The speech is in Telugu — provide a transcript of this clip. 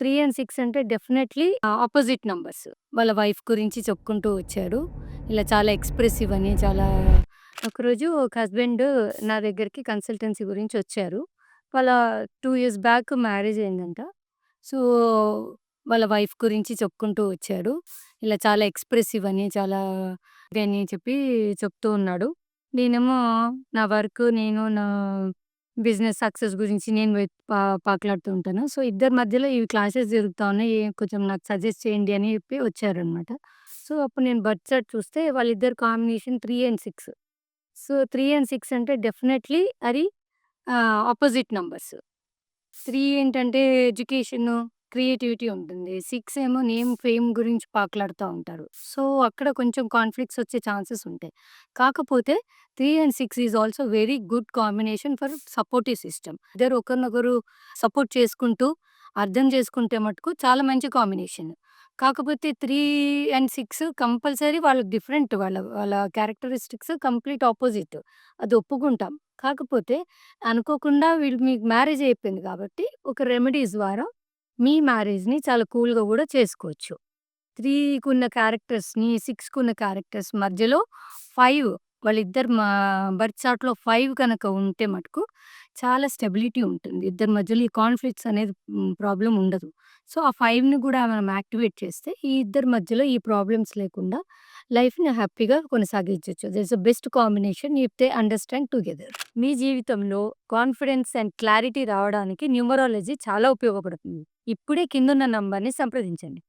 3 అండ్ 6 అంటే డెఫినైట్‌లీ అపోజిట్ నంబర్స్. వాళ్ళ వైఫ్ గురించి చెప్పుకుంటూ వచ్చాడు. ఇలా చాలా ఎక్స్‌ప్రెసివ్ అని ఒకరోజు ఒక హస్బెండ్ నా దగ్గరికి కన్సల్టెన్సీ గురించి వచ్చారు. వాళ్ళ 2 ఇయర్స్ బ్యాక్ మ్యారేజ్ అయిందంట. సో, వాళ్ళ వైఫ్ గురించి చెప్పుకుంటూ వచ్చాడు. ఇలా చాలా ఎక్స్‌ప్రెసివ్ అని ఇది అని చెప్తూ ఉన్నాడు. నేనేమో నా వర్క్, నా బిజినెస్ సక్సెస్ గురించి నేను పాకులాడుతూ ఉంటాను. సో, ఇద్దరి మధ్యలో ఈ క్లాషెస్ జరుగుతా ఉన్నాయి. కొంచెం నాకు సజెస్ట్ చేయండి అని వచ్చారనమాట. సో, అప్పుడు నేను బర్త్ చార్ట్ చూస్తే వాళ్ళిద్దరి కాంబినేషన్ 3 అండ్ 6. సో, 3 అండ్ 6 అంటే డెఫినైట్‌లీ అది అపోజిట్ నంబర్స్. 3 ఏంటంటే ఎడ్యుకేషను, క్రియేటివిటీ ఉంటుంది. 6 ఏమో నేమ్, ఫేమ్ గురించి పాకులాడుతా ఉంటారు. సో, అక్కడ కొంచెం కాన్‌ఫ్లిక్ట్స్ వచ్చే ఛాన్సెస్ ఉంటాయి. కాకపోతే 3 and 6 is also very good combination for supportive system. ఇద్దరు ఒకరినొకరు సపోర్ట్ చేసుకుంటూ, అర్థం చేసుకుంటే మటుకు చాలా మంచి కాంబినేషన్. కాకపోతే 3 అండ్ 6 కంపల్సరీ వాళ్ళు డిఫరెంట్. వాళ్ళ వాళ్ళ క్యారెక్టరిస్టిక్స్ కంప్లీట్ అపోజిట్. అది ఒప్పుకుంటాం. కాకపోతే అనుకోకుండా మీకు మ్యారేజ్ అయిపోయింది కాబట్టి, ఒక రెమెడీస్ ద్వారా మీ మ్యారేజ్‌ని చాలా కూల్‌గా గూడా చేసుకోవచ్చు. 3కున్న క్యారెక్టర్స్‌ని, 6కున్న క్యారెక్టర్స్ మధ్యలో 5 వాళ్ళిద్దరు బర్త్ చార్ట్‌లో 5 గనక ఉంటే మటుకు చాలా స్టెబిలిటీ ఉంటుంది. ఇద్దరి మధ్యలో ఈ కాన్‌ఫ్లిక్ట్స్ అనేది ప్రాబ్లమ్ ఉండదు. సో, ఆ 5ని గూడా మనం యాక్టివేట్ చేస్తే ఈ ఇద్దరి మధ్యలో ఈ ప్రాబ్లమ్స్ లేకుండా లైఫ్‌ని హ్యాపీగా కొనసాగించొచ్చు. This is the best combination if they understand together. మీ జీవితంలో కాన్ఫిడెన్స్ అండ్ క్లారిటీ రావడానికి న్యూమరాలజీ చాలా ఉపయోగపడుతుంది. ఇప్పుడే కిందున్న నంబర్‌ని సంప్రదించండి.